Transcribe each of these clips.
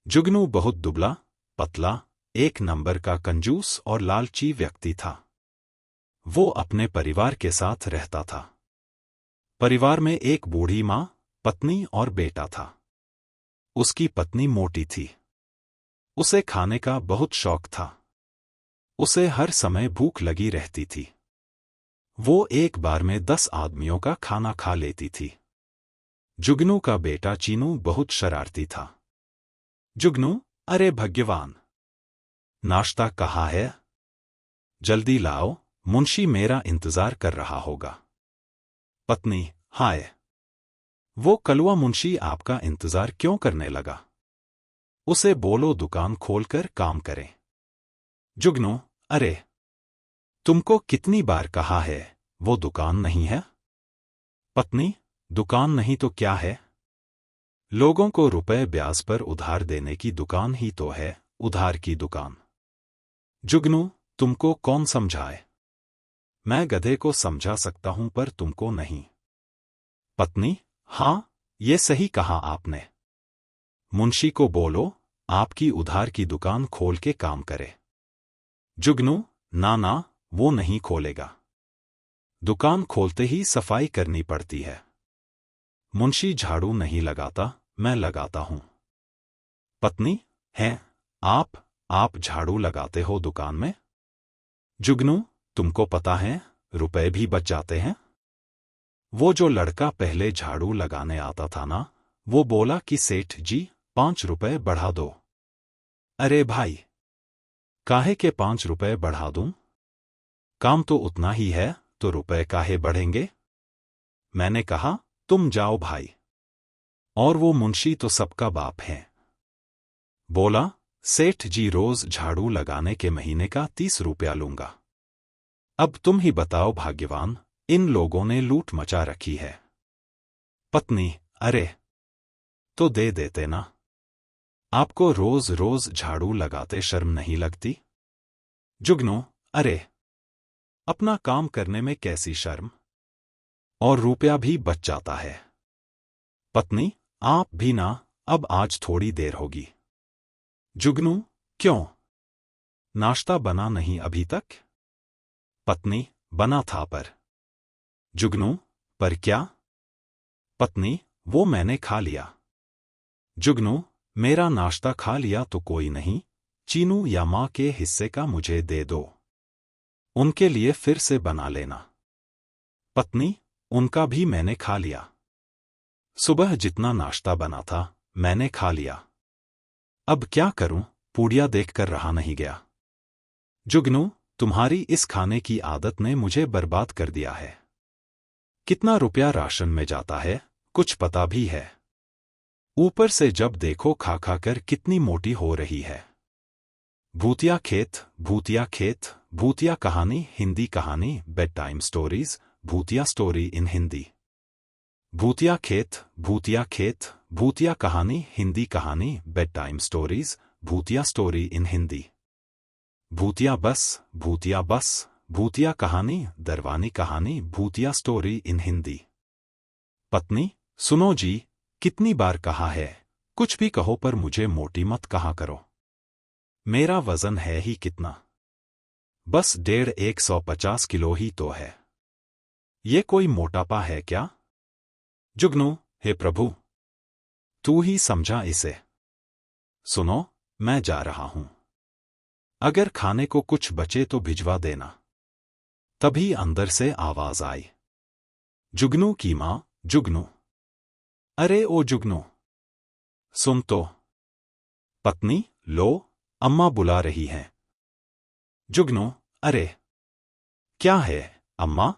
जुगनू बहुत दुबला पतला एक नंबर का कंजूस और लालची व्यक्ति था। वो अपने परिवार के साथ रहता था। परिवार में एक बूढ़ी माँ, पत्नी और बेटा था। उसकी पत्नी मोटी थी। उसे खाने का बहुत शौक था। उसे हर समय भूख लगी रहती थी। वो एक बार में 10 आदमियों का खाना खा लेती थी। जुगनू का बेटा चीनू बहुत शरारती था। जुगनू, अरे भगवान, नाश्ता कहाँ है? जल्दी लाओ, मुंशी मेरा इंतजार कर रहा होगा। पत्नी, हाय, वो कलवा मुंशी आपका इंतजार क्यों करने लगा? उसे बोलो दुकान खोलकर काम करे। जुगनू, अरे, तुमको कितनी बार कहा है वो दुकान नहीं है? पत्नी, दुकान नहीं तो क्या है? लोगों को रुपए ब्याज पर उधार देने की दुकान ही तो है, उधार की दुकान। जुगनू, तुमको कौन समझाए? मैं गधे को समझा सकता हूं पर तुमको नहीं। पत्नी, हां, ये सही कहा आपने। मुंशी को बोलो आपकी उधार की दुकान खोल के काम करे। जुगनू, ना, वो नहीं खोलेगा। दुकान खोलते ही सफाई करनी पड़ती है। मुंशी झाड़ू नहीं लगाता, मैं लगाता हूं। पत्नी, हैं, आप झाड़ू लगाते हो दुकान में? जुगनू, तुमको पता है रुपए भी बच जाते हैं। वो जो लड़का पहले झाड़ू लगाने आता था ना, वो बोला कि सेठ जी 5 रुपए बढ़ा दो। अरे भाई, काहे के 5 रुपए बढ़ा दूं? काम तो उतना ही है, तो रुपए काहे बढ़ेंगे? मैंने कहा तुम जाओ भाई। और वो मुंशी तो सबका बाप है। बोला, सेठ जी रोज झाड़ू लगाने के महीने का 30 रुपया लूंगा। अब तुम ही बताओ भाग्यवान, इन लोगों ने लूट मचा रखी है। पत्नी, अरे, तो दे देते ना। आपको रोज रोज झाड़ू लगाते शर्म नहीं लगती? जुगनू, अरे, अपना काम करने में कैसी शर्म? और रुपया भी बच जाता है। पत्नी, आप भी ना, अब आज थोड़ी देर होगी। जुगनू, क्यों? नाश्ता बना नहीं अभी तक? पत्नी, बना था पर। जुगनू, पर क्या? पत्नी, वो मैंने खा लिया। जुगनू, मेरा नाश्ता खा लिया तो कोई नहीं, चीनू या माँ के हिस्से का मुझे दे दो। उनके लिए फिर से बना लेना। पत्नी, उनका भी मैंने खा लिया। सुबह जितना नाश्ता बना था मैंने खा लिया। अब क्या करूं, पूड़ियां देखकर रहा नहीं गया। जुगनू, तुम्हारी इस खाने की आदत ने मुझे बर्बाद कर दिया है। कितना रुपया राशन में जाता है कुछ पता भी है। ऊपर से जब देखो खा खा कर कितनी मोटी हो रही है। भूतिया खेत, भूतिया खेत, भूतिया कहानी हिंदी कहानी बेड टाइम स्टोरीज, भूतिया स्टोरी इन हिंदी। भूतिया खेत, भूतिया खेत, भूतिया कहानी हिंदी कहानी बेड टाइम स्टोरीज, भूतिया स्टोरी इन हिंदी। भूतिया बस, भूतिया बस, भूतिया कहानी दरवानी कहानी, भूतिया स्टोरी इन हिंदी। पत्नी, सुनो जी, कितनी बार कहा है, कुछ भी कहो पर मुझे मोटी मत कहा करो। मेरा वजन है ही कितना? बस 150 किलो ही तो है। ये कोई मोटापा है क्या? जुगनू, हे प्रभु, तू ही समझा इसे। सुनो, मैं जा रहा हूं। अगर खाने को कुछ बचे तो भिजवा देना। तभी अंदर से आवाज आई। जुगनू की मां, जुगनू, अरे ओ जुगनू, सुन तो। पत्नी, लो, अम्मा बुला रही हैं। जुगनू, अरे, क्या है अम्मा?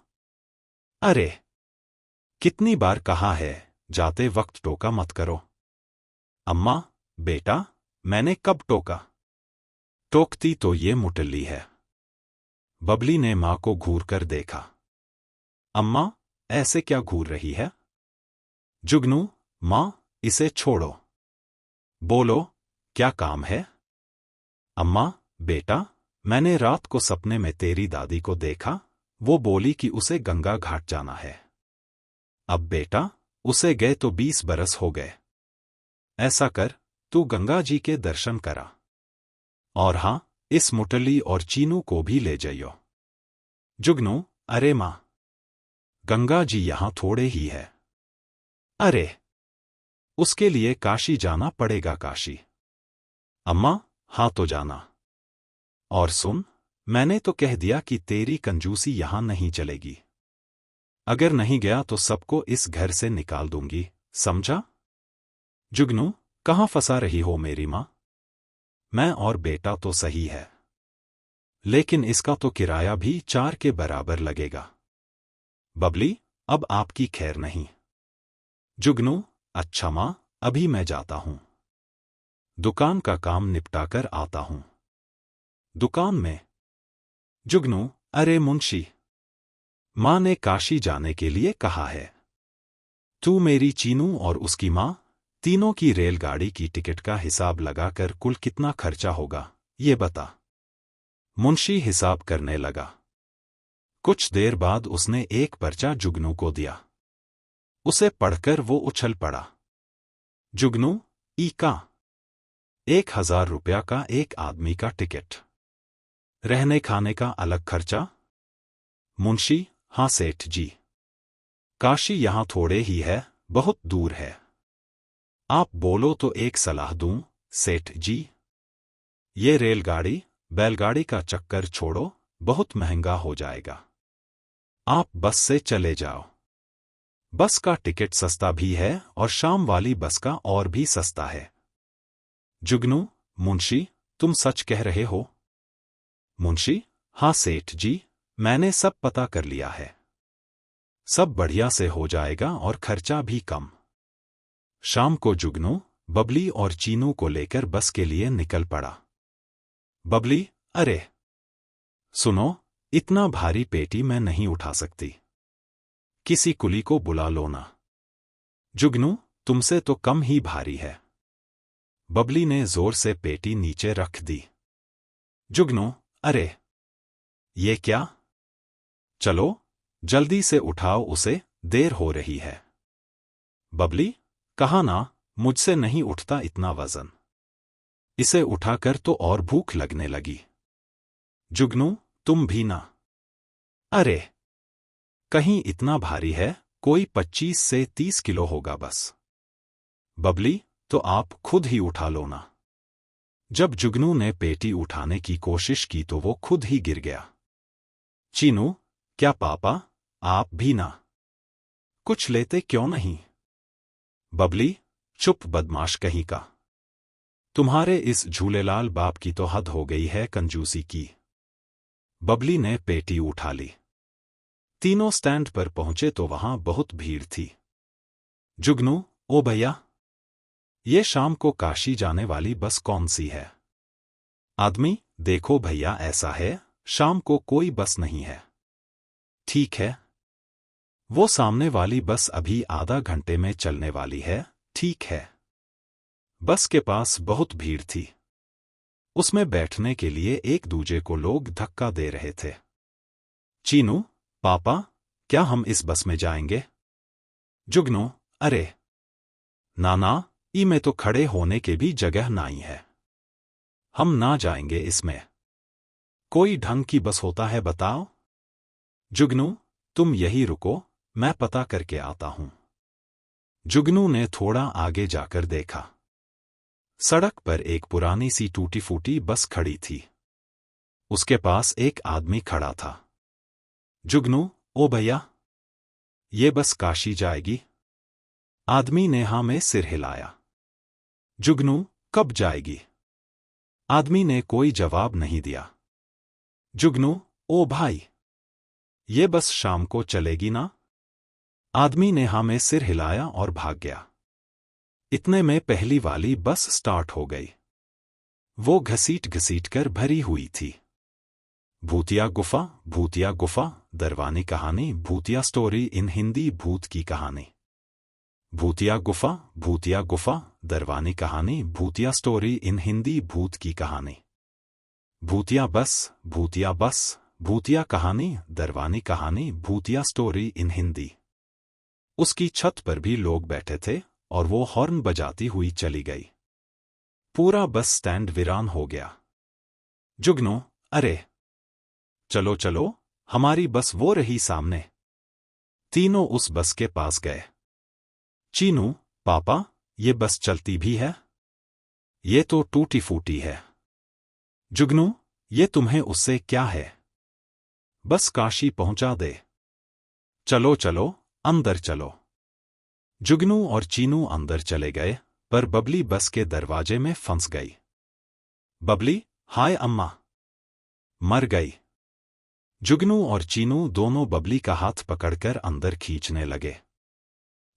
अरे, कितनी बार कहा है जाते वक्त टोका मत करो। अम्मा, बेटा, मैंने कब टोका? टोकती तो ये मुटल्ली है। बबली ने मां को घूर कर देखा। अम्मा, ऐसे क्या घूर रही है? जुगनू, मां, इसे छोड़ो। बोलो, क्या काम है? अम्मा, बेटा, मैंने रात को सपने में तेरी दादी को देखा, वो बोली कि उसे गंगा घाट जाना है। अब बेटा, उसे गए तो 20 बरस हो गए। ऐसा कर, तू गंगा जी के दर्शन करा। और हाँ, इस मुटली और चीनू को भी ले जाइयो। जुगनू, अरे माँ, गंगा जी यहाँ थोड़े ही है। अरे, उसके लिए काशी जाना पड़ेगा। काशी? अम्मा, हाँ तो जाना। और सुन, मैंने तो कह दिया कि तेरी कंजूसी यहां नहीं चलेगी। अगर नहीं गया तो सबको इस घर से निकाल दूंगी, समझा? जुगनू, कहां फंसा रही हो मेरी मां? मैं और बेटा तो सही है, लेकिन इसका तो किराया भी 4 के बराबर लगेगा। बबली, अब आपकी खैर नहीं। जुगनू, अच्छा मां, अभी मैं जाता हूं। दुकान का काम निपटाकर आता हूं। दुकान में? जुगनू, अरे मुंशी, मां ने काशी जाने के लिए कहा है। तू मेरी चीनू और उसकी मां, तीनों की रेलगाड़ी की टिकट का हिसाब लगाकर कुल कितना खर्चा होगा, ये बता। मुंशी हिसाब करने लगा। कुछ देर बाद उसने एक पर्चा जुगनू को दिया। उसे पढ़कर वो उछल पड़ा। जुगनू, ई का 1000 रुपया का एक आदमी का टिकट। रहने खाने का अलग खर्चा? मुंशी, हाँ सेठ जी। काशी यहां थोड़े ही है, बहुत दूर है। आप बोलो तो एक सलाह दूं, सेठ जी। ये रेलगाड़ी, बैलगाड़ी का चक्कर छोड़ो, बहुत महंगा हो जाएगा। आप बस से चले जाओ। बस का टिकट सस्ता भी है और शाम वाली बस का और भी सस्ता है। जुगनू, मुंशी, तुम सच कह रहे हो? मुंशी, हाँ सेठ जी, मैंने सब पता कर लिया है। सब बढ़िया से हो जाएगा और खर्चा भी कम। शाम को जुगनू, बबली और चीनू को लेकर बस के लिए निकल पड़ा। बबली, अरे सुनो, इतना भारी पेटी मैं नहीं उठा सकती। किसी कुली को बुला लो ना। जुगनू, तुमसे तो कम ही भारी है। बबली ने जोर से पेटी नीचे रख दी। जुगनू, अरे ये क्या? चलो, जल्दी से उठाओ उसे, देर हो रही है। बबली, कहा ना, मुझसे नहीं उठता इतना वजन। इसे उठाकर तो और भूख लगने लगी। जुगनू, तुम भी ना। अरे, कहीं इतना भारी है, कोई 25 से 30 किलो होगा बस। बबली, तो आप खुद ही उठा लो ना। जब जुगनू ने पेटी उठाने की कोशिश की तो वो खुद ही गिर गया। चीनू, क्या पापा, आप भी ना कुछ लेते क्यों नहीं? बबली, चुप बदमाश कहीं का। तुम्हारे इस झूलेलाल बाप की तो हद हो गई है कंजूसी की। बबली ने पेटी उठा ली। तीनों स्टैंड पर पहुंचे तो वहां बहुत भीड़ थी। जुगनू, ओ भैया, ये शाम को काशी जाने वाली बस कौन सी है? आदमी, देखो भैया ऐसा है, शाम को कोई बस नहीं है। ठीक है, वो सामने वाली बस अभी आधा घंटे में चलने वाली है, ठीक है। बस के पास बहुत भीड़ थी। उसमें बैठने के लिए एक दूजे को लोग धक्का दे रहे थे। चीनू, पापा, क्या हम इस बस में जाएंगे? जुगनू, अरे नाना, ई में तो खड़े होने के भी जगह नहीं है। हम ना जाएंगे इसमें। कोई ढंग की बस होता है बताओ? जुगनू, तुम यही रुको, मैं पता करके आता हूं। जुगनू ने थोड़ा आगे जाकर देखा। सड़क पर एक पुरानी सी टूटी फूटी बस खड़ी थी। उसके पास एक आदमी खड़ा था। जुगनू, ओ भैया, ये बस काशी जाएगी? आदमी ने हाँ में सिर हिलाया। जुगनू, कब जाएगी? आदमी ने कोई जवाब नहीं दिया। जुगनू, ओ भाई, ये बस शाम को चलेगी ना? आदमी ने हाँ में सिर हिलाया और भाग गया। इतने में पहली वाली बस स्टार्ट हो गई। वो घसीट घसीट कर भरी हुई थी। भूतिया गुफा, दरवानी कहानी, भूतिया स्टोरी इन हिंदी, भूत की कहानी। भूतिया गुफा, दरवानी कहानी, भूतिया स्टोरी इन हिंदी, भूत की कहानी। भूतिया बस, भूतिया कहानी, दरवानी कहानी, भूतिया स्टोरी इन हिंदी। उसकी छत पर भी लोग बैठे थे और वो हॉर्न बजाती हुई चली गई। पूरा बस स्टैंड वीरान हो गया। जुगनू, अरे चलो चलो, हमारी बस वो रही सामने। तीनों उस बस के पास गए। चीनू, पापा, ये बस चलती भी है? ये तो टूटी फूटी है। जुगनू, ये तुम्हें उससे क्या है? बस काशी पहुंचा दे। चलो चलो, अंदर चलो। जुगनू और चीनू अंदर चले गए, पर बबली बस के दरवाजे में फंस गई। बबली, हाय अम्मा। मर गई। जुगनू और चीनू दोनों बबली का हाथ पकड़कर अंदर खींचने लगे।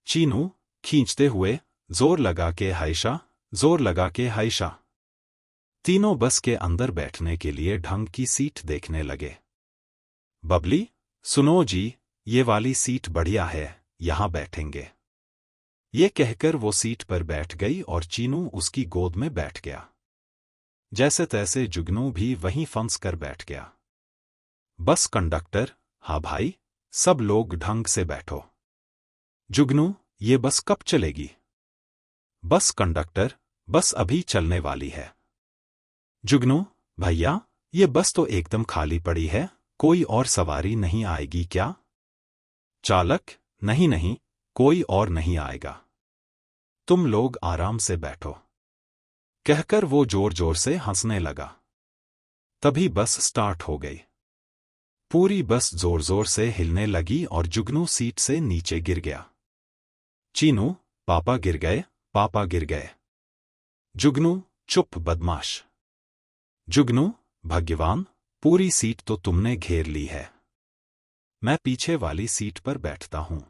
चीनू, खींचते हुए, जोर लगा के हायशा, जोर लगा के हायशा। तीनों बस के अंदर बैठने के लिए ढंग की सीट देखने लगे। बबली, सुनो जी, ये वाली सीट बढ़िया है, यहां बैठेंगे। ये कहकर वो सीट पर बैठ गई और चीनू उसकी गोद में बैठ गया। जैसे तैसे जुगनू भी वहीं फंस कर बैठ गया। बस कंडक्टर, हाँ भाई, सब लोग ढंग से बैठो। जुगनू, ये बस कब चलेगी? बस कंडक्टर, बस अभी चलने वाली है। जुगनू, भैया, ये बस तो एकदम खाली पड़ी है, कोई और सवारी नहीं आएगी क्या? चालक, नहीं नहीं, कोई और नहीं आएगा। तुम लोग आराम से बैठो। कहकर वो जोर जोर से हंसने लगा। तभी बस स्टार्ट हो गई। पूरी बस जोर जोर से हिलने लगी और जुगनू सीट से नीचे गिर गया। चीनू, पापा गिर गए, पापा गिर गए। जुगनू, चुप बदमाश। जुगनू, भाग्यवान, पूरी सीट तो तुमने घेर ली है। मैं पीछे वाली सीट पर बैठता हूं।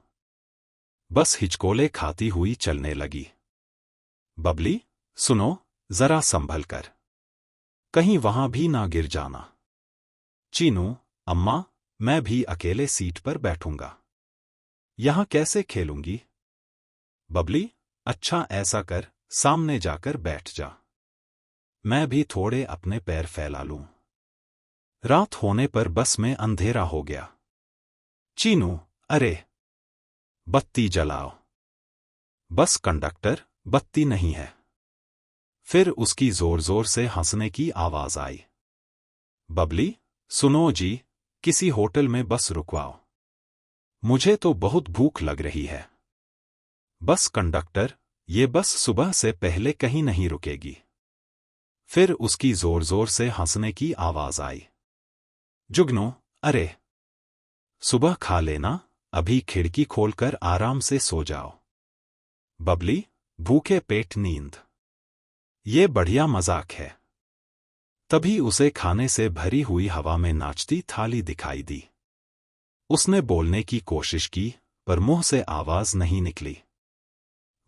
बस हिचकोले खाती हुई चलने लगी। बबली, सुनो, जरा संभल कर, कहीं वहां भी ना गिर जाना। चीनू, अम्मा, मैं भी अकेले सीट पर बैठूंगा। यहां कैसे खेलूंगी? बबली, अच्छा ऐसा कर, सामने जाकर बैठ जा। मैं भी थोड़े अपने पैर फैला लूं। रात होने पर बस में अंधेरा हो गया। चीनू, अरे बत्ती जलाओ। बस कंडक्टर, बत्ती नहीं है। फिर उसकी जोर जोर से हंसने की आवाज आई। बबली, सुनो जी, किसी होटल में बस रुकवाओ। मुझे तो बहुत भूख लग रही है। बस कंडक्टर, ये बस सुबह से पहले कहीं नहीं रुकेगी। फिर उसकी जोर जोर से हंसने की आवाज आई। जुगनू, अरे सुबह खा लेना, अभी खिड़की खोलकर आराम से सो जाओ। बबली, भूखे पेट नींद, ये बढ़िया मजाक है। तभी उसे खाने से भरी हुई हवा में नाचती थाली दिखाई दी। उसने बोलने की कोशिश की, पर मुंह से आवाज नहीं निकली।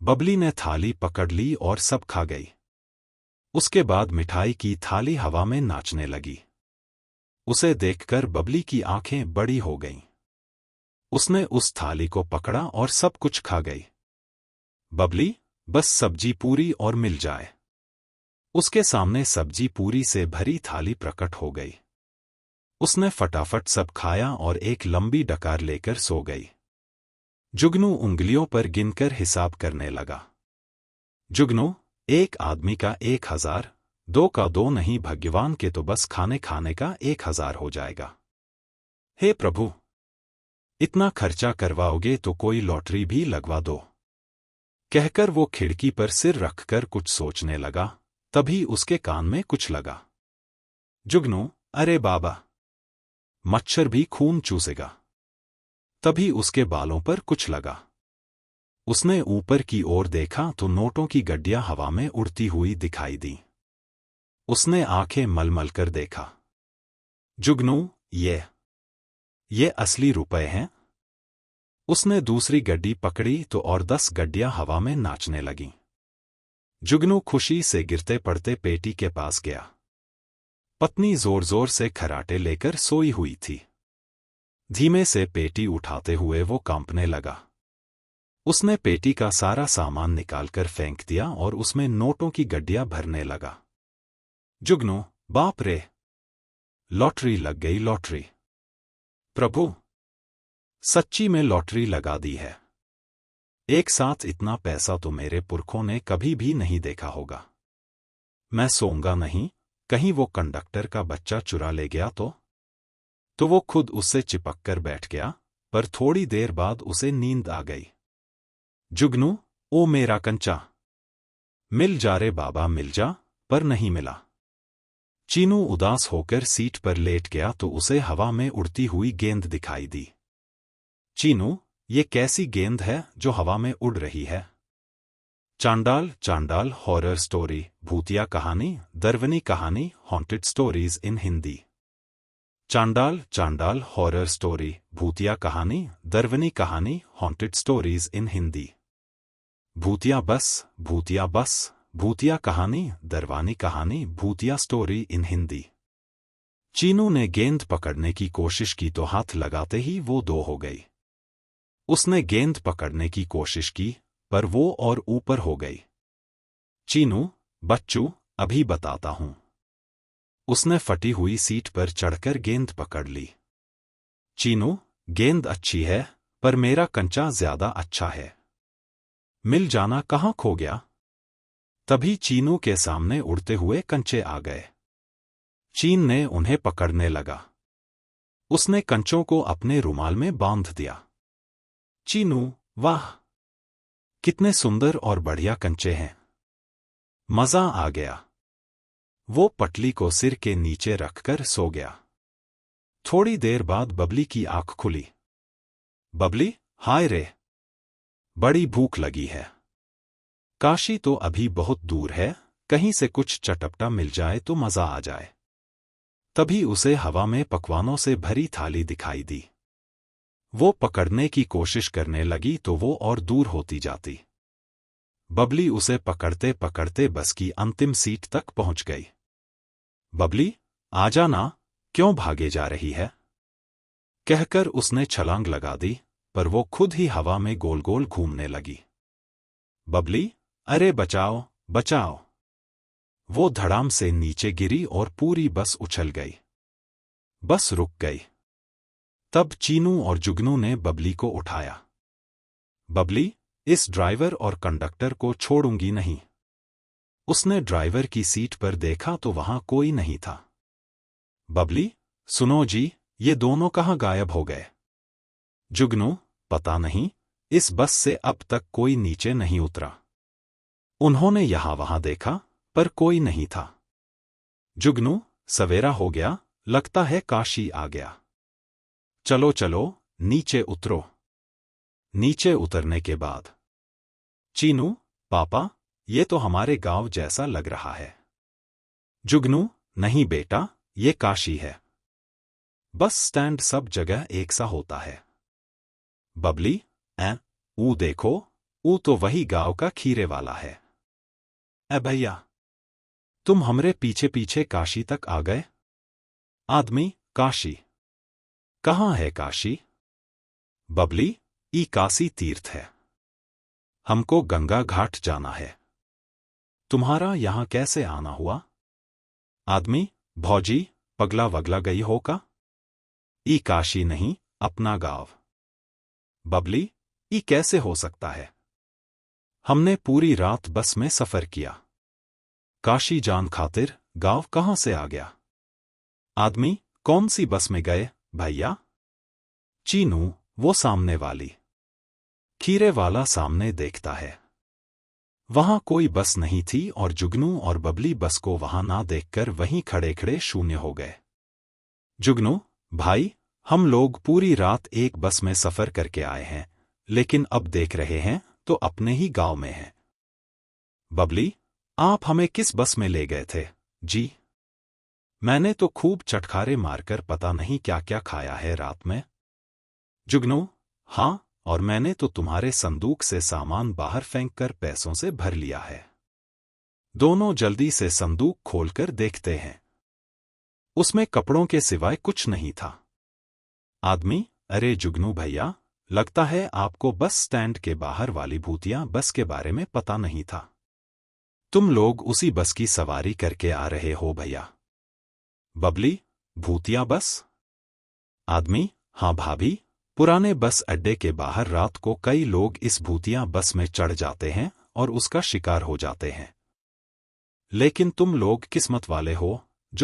बबली ने थाली पकड़ ली और सब खा गई। उसके बाद मिठाई की थाली हवा में नाचने लगी। उसे देखकर बबली की आंखें बड़ी हो गईं। उसने उस थाली को पकड़ा और सब कुछ खा गई। बबली, बस सब्जी पूरी और मिल जाए। उसके सामने सब्जी पूरी से भरी थाली प्रकट हो गई। उसने फटाफट सब खाया और एक लंबी डकार लेकर सो गई। जुगनू उंगलियों पर गिनकर हिसाब करने लगा। जुगनू, एक आदमी का 1000, 2 का 2 नहीं, भाग्यवान के तो बस खाने खाने का 1000 हो जाएगा। हे प्रभु, इतना खर्चा करवाओगे तो कोई लॉटरी भी लगवा दो। कहकर वो खिड़की पर सिर रखकर कुछ सोचने लगा। तभी उसके कान में कुछ लगा। जुगनू, अरे बाबा, मच्छर भी खून चूसेगा। तभी उसके बालों पर कुछ लगा। उसने ऊपर की ओर देखा तो नोटों की गड्डियां हवा में उड़ती हुई दिखाई दी। उसने आंखें मलमल कर देखा। जुगनू, ये असली रुपए हैं? उसने दूसरी गड्डी पकड़ी तो और 10 गड्डियां हवा में नाचने लगीं। जुगनू खुशी से गिरते पड़ते पेटी के पास गया। पत्नी जोर जोर से खर्राटे लेकर सोई हुई थी। धीमे से पेटी उठाते हुए वो कांपने लगा। उसने पेटी का सारा सामान निकालकर फेंक दिया और उसमें नोटों की गड्डियां भरने लगा। जुगनू, बाप रे, लॉटरी लग गई, लॉटरी। प्रभु, सच्ची में लॉटरी लगा दी है। एक साथ इतना पैसा तो मेरे पुरखों ने कभी भी नहीं देखा होगा। मैं सोऊंगा नहीं, कहीं वो कंडक्टर का बच्चा चुरा ले गया तो वो खुद उससे चिपक कर बैठ गया, पर थोड़ी देर बाद उसे नींद आ गई। जुगनू, ओ मेरा कंचा, मिल जा रे बाबा मिल जा, पर नहीं मिला। चीनू उदास होकर सीट पर लेट गया तो उसे हवा में उड़ती हुई गेंद दिखाई दी। चीनू, ये कैसी गेंद है जो हवा में उड़ रही है? चांडाल चांडाल हॉरर स्टोरी, भूतिया कहानी, दरवनी कहानी, हॉन्टेड स्टोरीज इन हिंदी। चांडाल चांडाल हॉरर स्टोरी, भूतिया कहानी, दरवनी कहानी, हॉन्टेड स्टोरीज इन हिंदी। भूतिया बस, भूतिया बस, भूतिया कहानी, दरवानी कहानी, भूतिया स्टोरी इन हिंदी। चीनू ने गेंद पकड़ने की कोशिश की तो हाथ लगाते ही वो दो हो गई। उसने गेंद पकड़ने की कोशिश की, पर वो और ऊपर हो गई। चीनू, बच्चू, अभी बताता हूं। उसने फटी हुई सीट पर चढ़कर गेंद पकड़ ली। चीनू, गेंद अच्छी है, पर मेरा कंचा ज्यादा अच्छा है। मिल जाना कहाँ खो गया? तभी चीनू के सामने उड़ते हुए कंचे आ गए। चीन ने उन्हें पकड़ने लगा। उसने कंचों को अपने रुमाल में बांध दिया। चीनू, वाह, कितने सुंदर और बढ़िया कंचे हैं। मजा आ गया। वो पटली को सिर के नीचे रखकर सो गया। थोड़ी देर बाद बबली की आंख खुली। बबली, हाय रे, बड़ी भूख लगी है। काशी तो अभी बहुत दूर है, कहीं से कुछ चटपटा मिल जाए तो मजा आ जाए। तभी उसे हवा में पकवानों से भरी थाली दिखाई दी। वो पकड़ने की कोशिश करने लगी तो वो और दूर होती जाती। बबली उसे पकड़ते पकड़ते बस की अंतिम सीट तक पहुंच गई। बबली, आजा ना, क्यों भागे जा रही है? कहकर उसने छलांग लगा दी, पर वो खुद ही हवा में गोल गोल घूमने लगी। बबली, अरे बचाओ, बचाओ! वो धड़ाम से नीचे गिरी और पूरी बस उछल गई। बस रुक गई। तब चीनू और जुगनू ने बबली को उठाया। बबली, इस ड्राइवर और कंडक्टर को छोड़ूंगी नहीं। उसने ड्राइवर की सीट पर देखा तो वहां कोई नहीं था। बबली, सुनो जी, ये दोनों कहाँ गायब हो गए? जुगनू, पता नहीं, इस बस से अब तक कोई नीचे नहीं उतरा। उन्होंने यहां वहां देखा, पर कोई नहीं था। जुगनू, सवेरा हो गया, लगता है काशी आ गया। चलो चलो, नीचे उतरो। नीचे उतरने के बाद, चीनू, पापा, ये तो हमारे गांव जैसा लग रहा है। जुगनू, नहीं बेटा, ये काशी है। बस स्टैंड सब जगह एक सा होता है। बबली, ऊ देखो, ऊ तो वही गांव का खीरे वाला है। भैया, तुम हमरे पीछे पीछे काशी तक आ गए? आदमी, काशी कहाँ है? काशी? बबली, ई काशी तीर्थ है। हमको गंगा घाट जाना है। तुम्हारा यहां कैसे आना हुआ? आदमी, भौजी, पगला वगला गई हो का? ई काशी नहीं, अपना गांव। बबली, ई कैसे हो सकता है? हमने पूरी रात बस में सफर किया। काशी जान खातिर गांव कहां से आ गया? आदमी, कौन सी बस में गए भैया? चीनू, वो सामने वाली। खीरे वाला सामने देखता है। वहां कोई बस नहीं थी और जुगनू और बबली बस को वहां ना देखकर वहीं खड़े खड़े शून्य हो गए। जुगनू, भाई, हम लोग पूरी रात एक बस में सफर करके आए हैं, लेकिन अब देख रहे हैं तो अपने ही गांव में हैं। बबली, आप हमें किस बस में ले गए थे जी? मैंने तो खूब चटखारे मारकर पता नहीं क्या क्या खाया है रात में। जुगनू, हाँ, और मैंने तो तुम्हारे संदूक से सामान बाहर फेंककर पैसों से भर लिया है। दोनों जल्दी से संदूक खोलकर देखते हैं। उसमें कपड़ों के सिवाय कुछ नहीं था। आदमी, अरे जुगनू भैया, लगता है आपको बस स्टैंड के बाहर वाली भूतिया बस के बारे में पता नहीं था। तुम लोग उसी बस की सवारी करके आ रहे हो भैया। बबली, भूतिया बस? आदमी, हाँ भाभी, पुराने बस अड्डे के बाहर रात को कई लोग इस भूतिया बस में चढ़ जाते हैं और उसका शिकार हो जाते हैं। लेकिन तुम लोग किस्मत वाले हो,